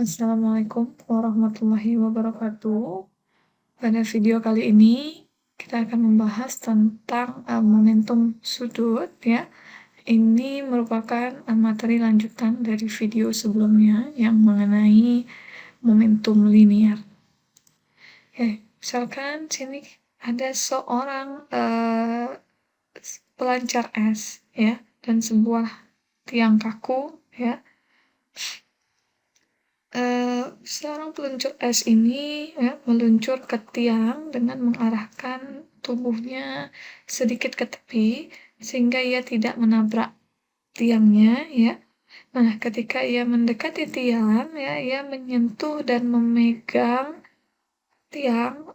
Assalamualaikum warahmatullahi wabarakatuh. Pada video kali ini kita akan membahas tentang momentum sudut ya. Ini merupakan materi lanjutan dari video sebelumnya yang mengenai momentum linear. Oke, misalkan sini ada seorang pelancar es ya dan sebuah tiang kaku ya. Seorang peluncur es ini ya, meluncur ke tiang dengan mengarahkan tubuhnya sedikit ke tepi sehingga ia tidak menabrak tiangnya ya. Nah, ketika ia mendekati tiang ya, ia menyentuh dan memegang tiang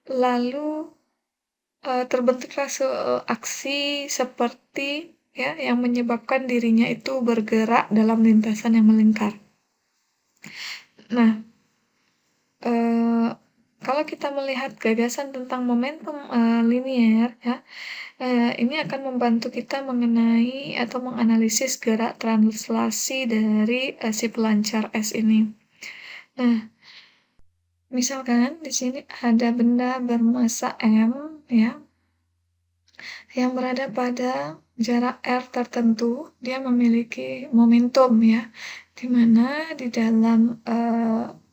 lalu terbentuklah aksi seperti ya yang menyebabkan dirinya itu bergerak dalam lintasan yang melingkar. Nah, kalau kita melihat gagasan tentang momentum linier, ya, ini akan membantu kita mengenai atau menganalisis gerak translasi dari si pelancar es ini. Nah, misalkan di sini ada benda bermassa M, ya, yang berada pada jarak r tertentu, dia memiliki momentum, ya, di mana di dalam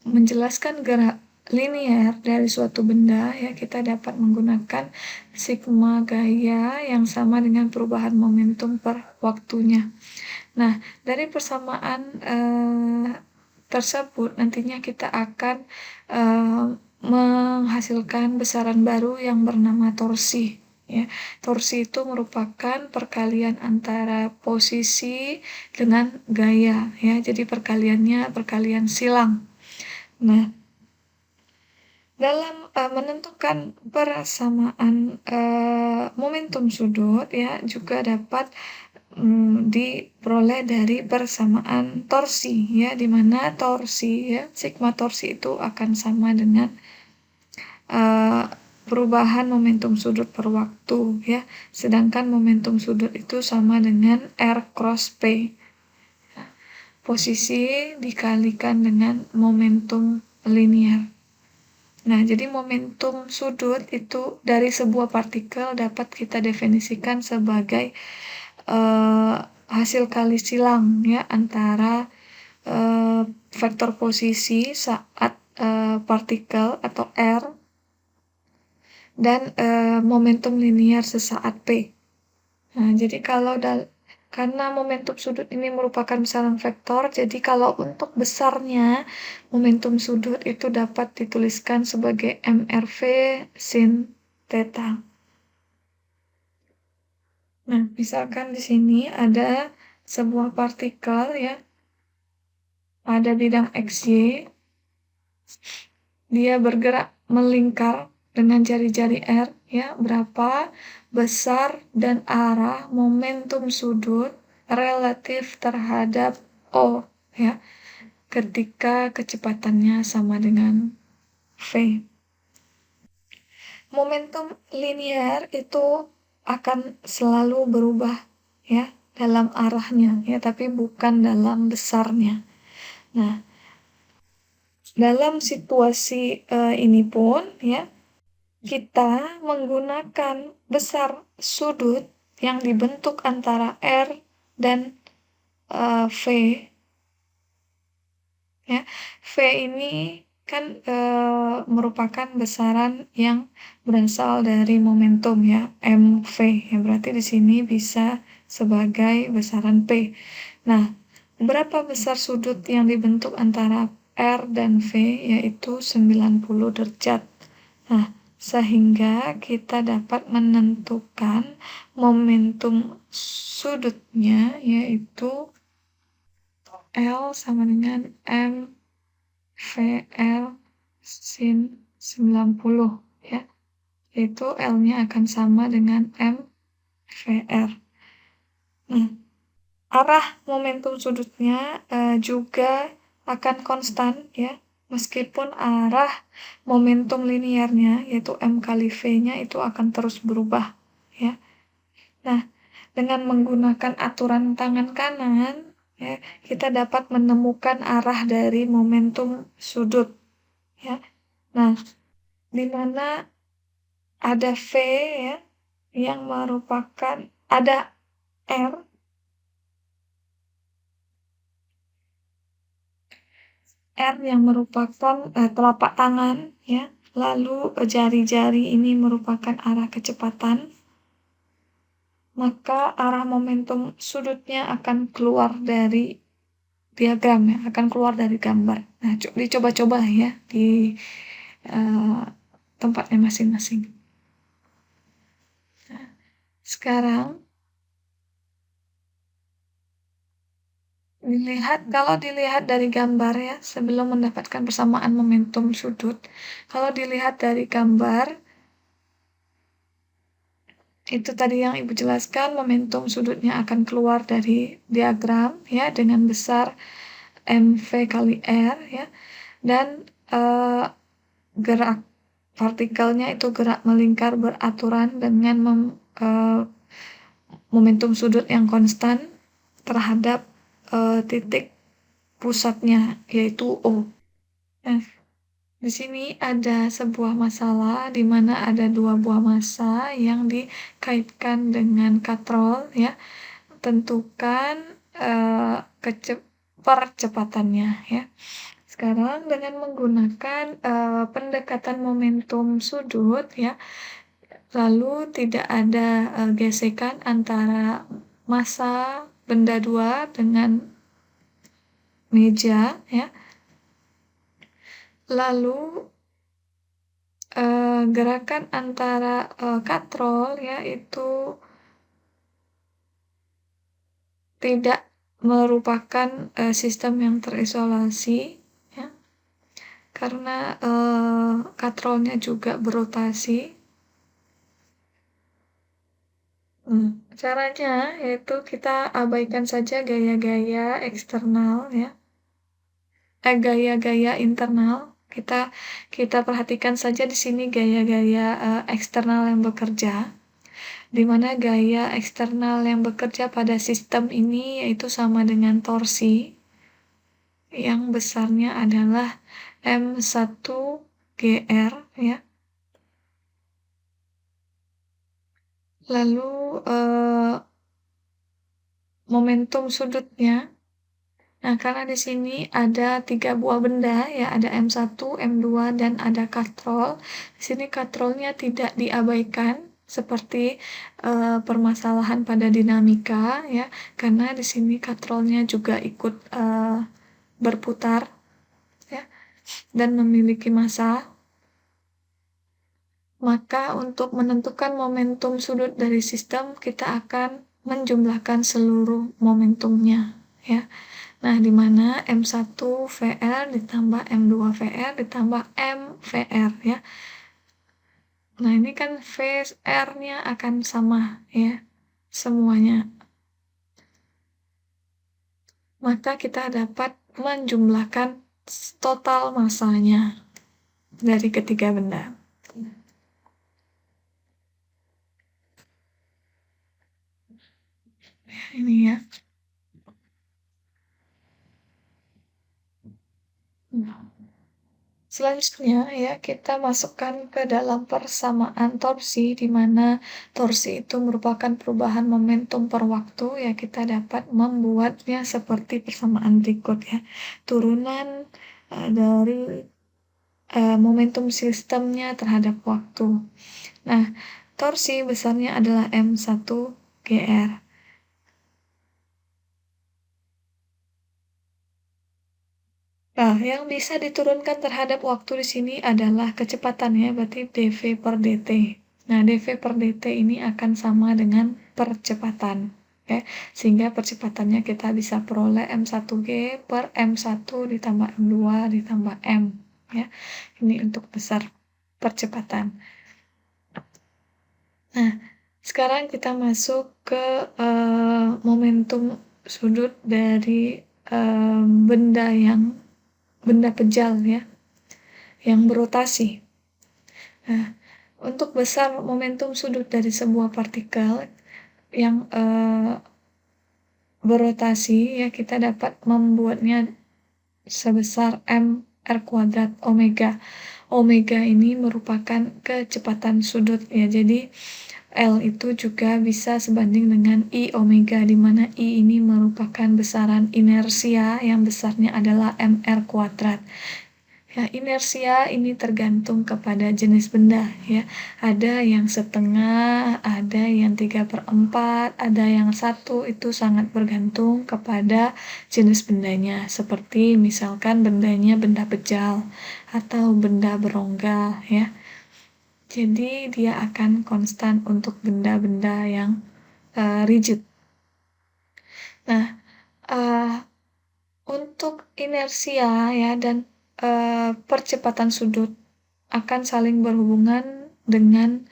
menjelaskan gerak linier dari suatu benda ya kita dapat menggunakan sigma gaya yang sama dengan perubahan momentum per waktunya. Nah, dari persamaan tersebut nantinya kita akan menghasilkan besaran baru yang bernama torsi. Ya, torsi itu merupakan perkalian antara posisi dengan gaya ya. Jadi perkaliannya perkalian silang. Nah, dalam menentukan persamaan momentum sudut ya juga dapat diperoleh dari persamaan torsi ya, di mana torsi ya sigma torsi itu akan sama dengan perubahan momentum sudut per waktu ya, sedangkan momentum sudut itu sama dengan R cross P. Posisi dikalikan dengan momentum linear. Nah, jadi momentum sudut itu dari sebuah partikel dapat kita definisikan sebagai hasil kali silang ya antara vektor posisi saat partikel atau R dan momentum linear sesaat P. Nah, jadi karena momentum sudut ini merupakan besaran vektor, jadi kalau untuk besarnya momentum sudut itu dapat dituliskan sebagai MRV sin theta. Nah, misalkan di sini ada sebuah partikel ya, ada bidang XY, dia bergerak melingkar dengan jari-jari R ya, berapa besar dan arah momentum sudut relatif terhadap O ya, ketika kecepatannya sama dengan V. Momentum linear itu akan selalu berubah ya dalam arahnya ya, tapi bukan dalam besarnya. Nah, dalam situasi ini pun ya kita menggunakan besar sudut yang dibentuk antara R dan V ya. V ini kan merupakan besaran yang berasal dari momentum ya, MV ya, berarti di sini bisa sebagai besaran P. Nah, berapa besar sudut yang dibentuk antara R dan V yaitu 90 derajat. Nah, sehingga kita dapat menentukan momentum sudutnya yaitu L sama dengan MVL sin 90 ya, yaitu L-nya akan sama dengan MVR. Nah, arah momentum sudutnya juga akan konstan ya, meskipun arah momentum linearnya yaitu M kali V-nya itu akan terus berubah ya. Nah, dengan menggunakan aturan tangan kanan ya, kita dapat menemukan arah dari momentum sudut, ya. Nah, di mana ada V ya, yang merupakan ada R, R yang merupakan telapak tangan ya, lalu jari-jari ini merupakan arah kecepatan, maka arah momentum sudutnya akan keluar dari diagram ya, akan keluar dari gambar. Nah, dicoba-coba ya di uh, tempatnya masing-masing. Nah, sekarang kalau dilihat dari gambar ya, sebelum mendapatkan persamaan momentum sudut, kalau dilihat dari gambar, itu tadi yang Ibu jelaskan, momentum sudutnya akan keluar dari diagram ya dengan besar mv kali r ya, dan eh, gerak partikelnya itu gerak melingkar beraturan dengan momentum sudut yang konstan terhadap titik pusatnya yaitu O. Nah, di sini ada sebuah masalah di mana ada dua buah massa yang dikaitkan dengan katrol ya. Tentukan percepatannya ya. Sekarang dengan menggunakan pendekatan momentum sudut ya, lalu tidak ada gesekan antara massa benda dua dengan meja ya. Lalu gerakan antara katrol ya itu tidak merupakan sistem yang terisolasi ya, karena katrolnya juga berotasi. Caranya yaitu kita abaikan saja gaya-gaya eksternal ya, gaya-gaya internal. Kita perhatikan saja di sini gaya-gaya eksternal yang bekerja, di mana gaya eksternal yang bekerja pada sistem ini yaitu sama dengan torsi yang besarnya adalah M1GR ya. Lalu momentum sudutnya, nah karena di sini ada 3 buah benda ya, ada M1, M2 dan ada katrol. Di sini katrolnya tidak diabaikan seperti permasalahan pada dinamika ya, karena di sini katrolnya juga ikut berputar ya dan memiliki massa. Maka untuk menentukan momentum sudut dari sistem kita akan menjumlahkan seluruh momentumnya ya. Nah, di mana M1 VR ditambah M2 VR ditambah M VR ya. Nah, ini kan VR-nya akan sama ya semuanya. Maka kita dapat menjumlahkan total massanya dari ketiga benda. Ini ya. Selanjutnya ya kita masukkan ke dalam persamaan torsi di mana torsi itu merupakan perubahan momentum per waktu ya, kita dapat membuatnya seperti persamaan berikut ya. Turunan dari momentum sistemnya terhadap waktu. Nah, torsi besarnya adalah M1GR. Nah, yang bisa diturunkan terhadap waktu di sini adalah kecepatan ya, berarti dv per dt. Nah, dv per dt ini akan sama dengan percepatan. Ya, sehingga percepatannya kita bisa peroleh M1G per M1 ditambah M2 ditambah M. Ya, ini untuk besar percepatan. Nah, sekarang kita masuk ke momentum sudut dari benda pejal ya, yang berotasi. Nah, untuk besar momentum sudut dari sebuah partikel yang berotasi ya kita dapat membuatnya sebesar mr kuadrat omega. Omega ini merupakan kecepatan sudut ya. Jadi L itu juga bisa sebanding dengan I omega, di mana I ini merupakan besaran inersia yang besarnya adalah mr kuadrat. Ya, inersia ini tergantung kepada jenis benda ya. Ada yang setengah, ada yang 3/4, ada yang satu, itu sangat bergantung kepada jenis bendanya. Seperti misalkan bendanya benda bejal atau benda berongga ya. Jadi dia akan konstan untuk benda-benda yang rigid. Nah, uh, untuk inersia ya dan percepatan sudut akan saling berhubungan dengan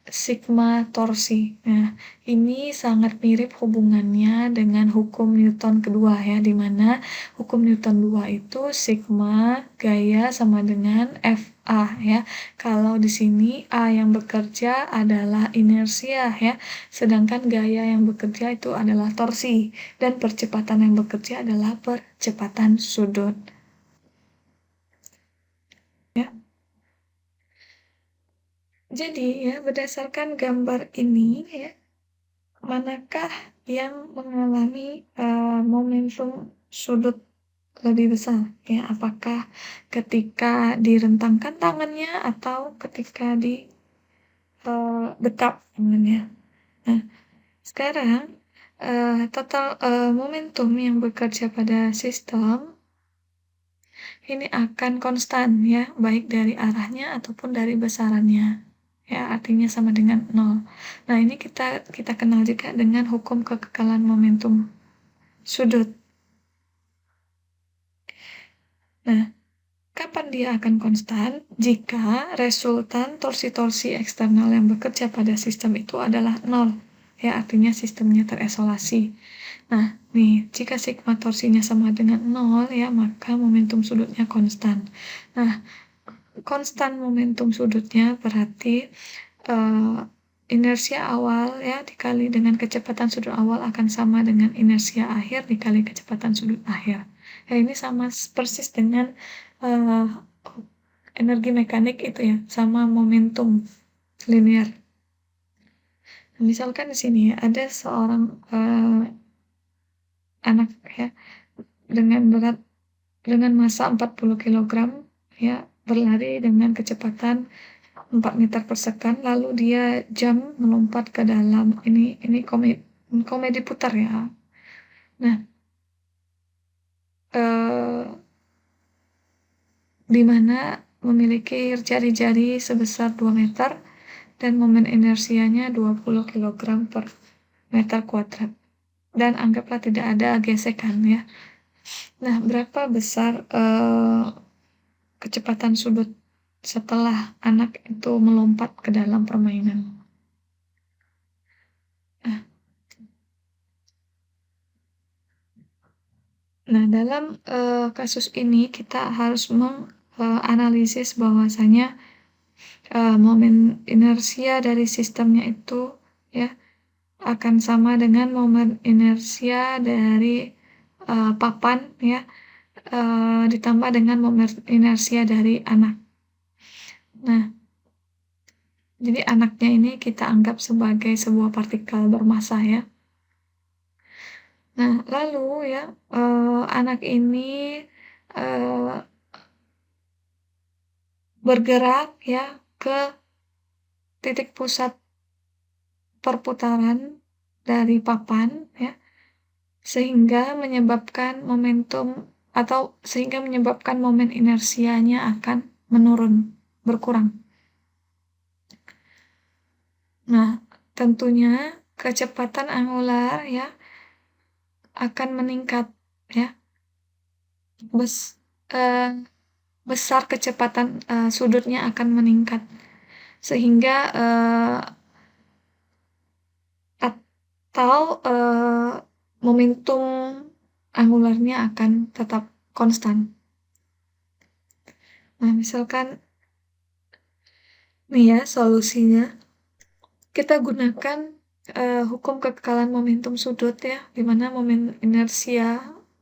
sigma torsi. Nah, ini sangat mirip hubungannya dengan hukum Newton kedua ya, di mana hukum Newton 2 itu sigma gaya sama dengan FA ya. Kalau di sini A yang bekerja adalah inersia ya, sedangkan gaya yang bekerja itu adalah torsi dan percepatan yang bekerja adalah percepatan sudut. Ya. Jadi ya berdasarkan gambar ini ya, manakah yang mengalami momentum sudut lebih besar ya? Apakah ketika direntangkan tangannya atau ketika di dekap tangannya? Nah, sekarang total momentum yang bekerja pada sistem ini akan konstan ya, baik dari arahnya ataupun dari besarannya. Ya, artinya sama dengan 0. Nah, ini kita kenal juga dengan hukum kekekalan momentum sudut. Nah, kapan dia akan konstan? Jika resultan torsi-torsi eksternal yang bekerja pada sistem itu adalah 0. Ya, artinya sistemnya terisolasi. Nah, nih, jika sigma torsinya sama dengan 0 ya, maka momentum sudutnya konstan. Nah, konstan momentum sudutnya berarti inersia awal ya dikali dengan kecepatan sudut awal akan sama dengan inersia akhir dikali kecepatan sudut akhir. Ya, ini sama persis dengan uh, energi mekanik itu ya, sama momentum linear. Misalkan di sini ada seorang anak ya dengan massa 40 kg ya berlari dengan kecepatan 4 meter per second, lalu dia melompat ke dalam ini komedi putar ya. Nah, di mana memiliki jari-jari sebesar 2 meter dan momen inersianya 20 kg per meter kuadrat. Dan anggaplah tidak ada gesekan ya. Nah, berapa besar kecepatan sudut setelah anak itu melompat ke dalam permainan? Nah, dalam kasus ini kita harus menganalisis bahwasanya momen inersia dari sistemnya itu ya akan sama dengan momen inersia dari papan ya ditambah dengan momen inersia dari anak. Nah, jadi anaknya ini kita anggap sebagai sebuah partikel bermassa ya. Nah, lalu ya anak ini bergerak ya ke titik pusat perputaran dari papan ya sehingga menyebabkan momen inersianya akan menurun, berkurang. Nah, tentunya kecepatan angular ya akan meningkat ya. Besar kecepatan sudutnya akan meningkat sehingga atau momentum angularnya akan tetap konstan. Nah, misalkan nih ya solusinya kita gunakan hukum kekekalan momentum sudut ya, di mana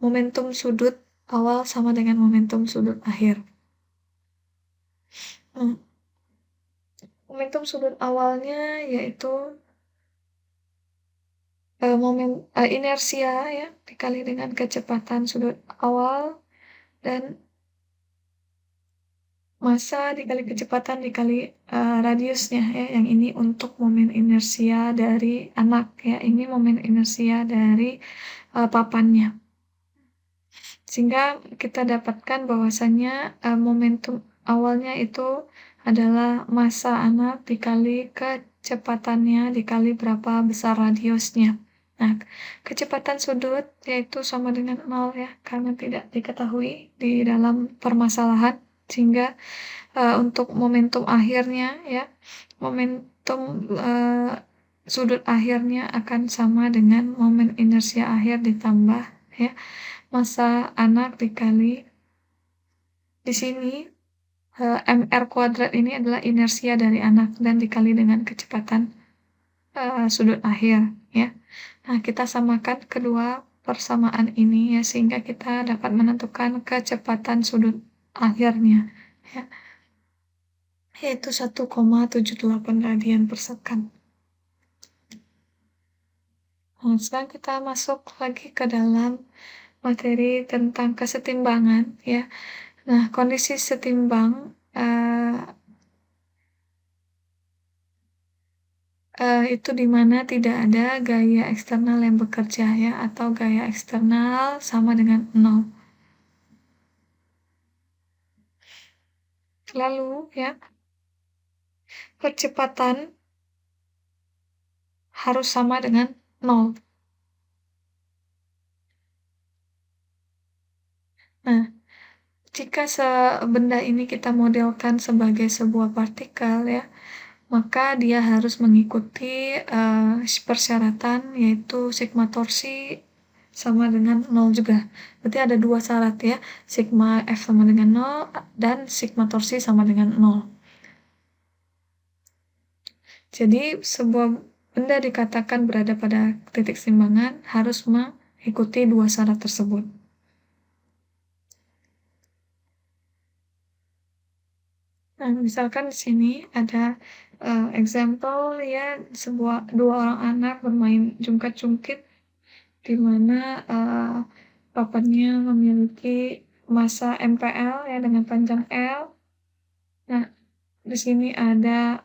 momentum sudut awal sama dengan momentum sudut akhir. Nah, momentum sudut awalnya yaitu inersia ya, dikali dengan kecepatan sudut awal dan massa dikali kecepatan dikali, radiusnya ya, yang ini untuk momen inersia dari anak ya, ini momen inersia dari, papannya. Sehingga kita dapatkan bahwasannya, momentum awalnya itu adalah massa anak dikali kecepatannya dikali berapa besar radiusnya. Nah, kecepatan sudut yaitu sama dengan 0 ya, karena tidak diketahui di dalam permasalahan, sehingga untuk momentum akhirnya ya, momentum, sudut akhirnya akan sama dengan momen inersia akhir ditambah ya, massa anak dikali di sini, mr kuadrat ini adalah inersia dari anak dan dikali dengan kecepatan, sudut akhir ya. Nah, kita samakan kedua persamaan ini ya, sehingga kita dapat menentukan kecepatan sudut akhirnya ya. Yaitu 1,78 radian per second. Nah, sekarang kita masuk lagi ke dalam materi tentang kesetimbangan ya. Nah, kondisi setimbang itu di mana tidak ada gaya eksternal yang bekerja ya, atau gaya eksternal sama dengan 0. Lalu ya, percepatan harus sama dengan 0. Nah, jika benda ini kita modelkan sebagai sebuah partikel ya, maka dia harus mengikuti persyaratan, yaitu sigma torsi sama dengan 0 juga. Berarti ada dua syarat ya, sigma F sama dengan 0 dan sigma torsi sama dengan 0. Jadi sebuah benda dikatakan berada pada titik simbangan harus mengikuti dua syarat tersebut. Nah, misalkan di sini ada example ya, dua orang anak bermain jungkat-jungkit di mana papannya memiliki massa MPL ya dengan panjang L. Nah, di sini ada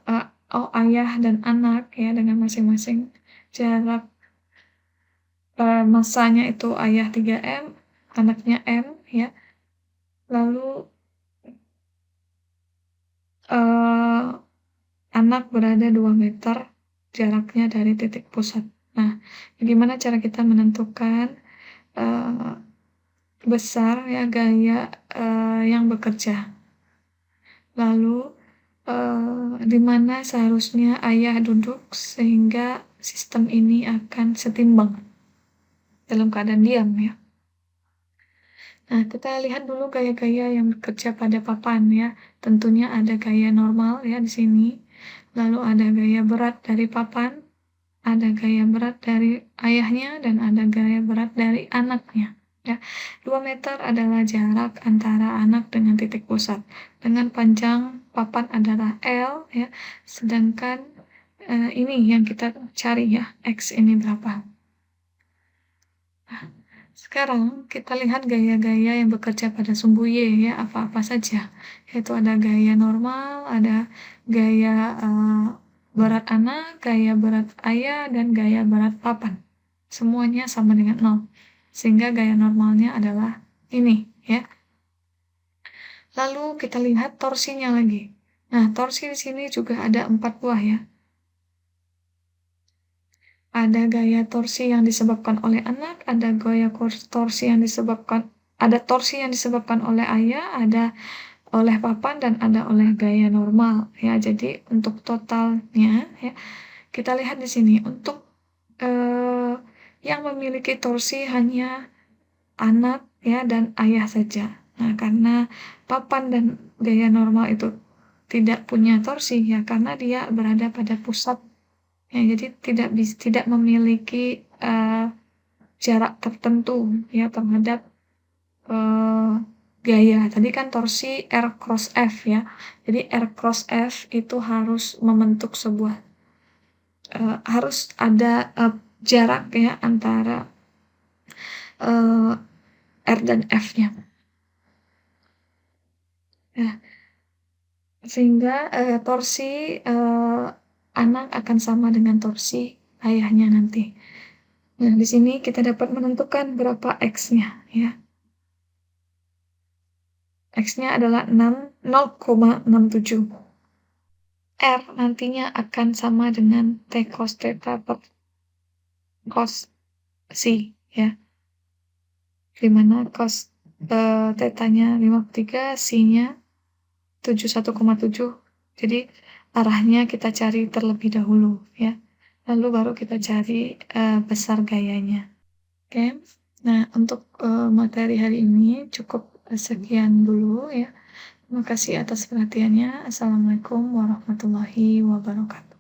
ayah dan anak ya dengan masing-masing jarak massanya itu ayah 3M, anaknya M ya. Lalu anak berada 2 meter jaraknya dari titik pusat. Nah, bagaimana cara kita menentukan besar ya gaya yang bekerja? Lalu di mana seharusnya ayah duduk sehingga sistem ini akan setimbang dalam keadaan diam ya. Nah, kita lihat dulu gaya-gaya yang bekerja pada papan ya. Tentunya ada gaya normal ya di sini. Lalu ada gaya berat dari papan, ada gaya berat dari ayahnya, dan ada gaya berat dari anaknya. Ya, 2 meter adalah jarak antara anak dengan titik pusat. Dengan panjang papan adalah L ya. Sedangkan ini yang kita cari ya, X ini berapa. Nah, sekarang kita lihat gaya-gaya yang bekerja pada sumbu Y ya, apa-apa saja. Yaitu ada gaya normal, ada gaya berat anak, gaya berat ayah, dan gaya berat papan. Semuanya sama dengan 0. Sehingga gaya normalnya adalah ini ya. Lalu kita lihat torsinya lagi. Nah, torsi di sini juga ada 4 buah ya. Ada gaya torsi yang disebabkan oleh anak, ada torsi yang disebabkan oleh ayah, ada oleh papan, dan ada oleh gaya normal ya. Jadi untuk totalnya ya, kita lihat di sini untuk yang memiliki torsi hanya anak ya dan ayah saja. Nah, karena papan dan gaya normal itu tidak punya torsi ya, karena dia berada pada pusat ya jadi tidak memiliki, jarak tertentu ya terhadap, eee, gaya. Tadi kan torsi R cross F ya, jadi R cross F itu harus membentuk sebuah harus ada, jarak ya antara, eee, R dan F-nya. Nah, sehingga, torsi, anak akan sama dengan torsi ayahnya nanti. Nah, di sini kita dapat menentukan berapa X-nya ya. X-nya adalah 0,67. R nantinya akan sama dengan T cos theta per cos psi ya, di mana cos, tetanya 53, psi-nya 71,7. Jadi arahnya kita cari terlebih dahulu ya, lalu baru kita cari, besar gayanya. Oke. Nah, untuk, materi hari ini cukup, sekian dulu ya. Terima kasih atas perhatiannya. Assalamualaikum warahmatullahi wabarakatuh.